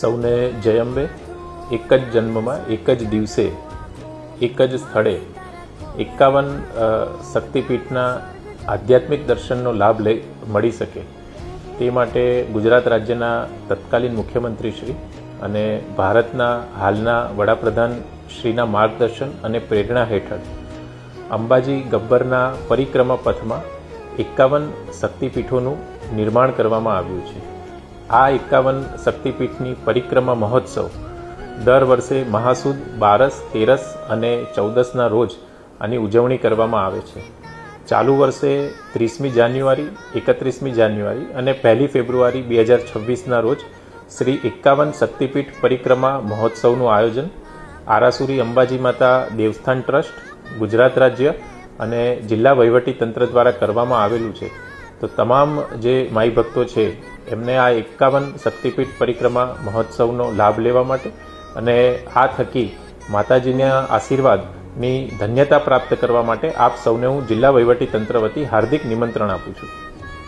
સૌને જય અંબે. એક જ જન્મમાં એક જ દિવસે એક જ સ્થળે 51 શક્તિપીઠના આધ્યાત્મિક દર્શનનો લાભ મળી શકે તે માટે ગુજરાત રાજ્યના તત્કાલીન મુખ્યમંત્રી શ્રી અને ભારતના હાલના વડાપ્રધાન શ્રીના માર્ગદર્શન અને પ્રેરણા હેઠળ અંબાજી ગબ્બરના પરિક્રમા પથમાં 51 શક્તિપીઠોનું નિર્માણ કરવામાં આવ્યું છે. આ 51 શક્તિપીઠની પરિક્રમા મહોત્સવ દર વર્ષે મહાસુદ 12, 13 અને 14ના રોજ આની ઉજવણી કરવામાં આવે છે. ચાલુ વર્ષે 30મી જાન્યુઆરી, 31મી જાન્યુઆરી અને 1 ફેબ્રુઆરી 2026ના રોજ શ્રી 51 શક્તિપીઠ પરિક્રમા મહોત્સવનું આયોજન આરાસુરી અંબાજી માતા દેવસ્થાન ટ્રસ્ટ, ગુજરાત રાજ્ય અને જિલ્લા વહીવટી તંત્ર દ્વારા કરવામાં આવેલું છે. તો તમામ જે માઈ ભક્તો છે એમને આ 51 શક્તિપીઠ પરિક્રમા મહોત્સવનો લાભ લેવા માટે અને આ થકી માતાજીના આશીર્વાદની ધન્યતા પ્રાપ્ત કરવા માટે આપ સૌને હું જિલ્લા વહીવટી તંત્ર વતી હાર્દિક નિમંત્રણ આપું છું.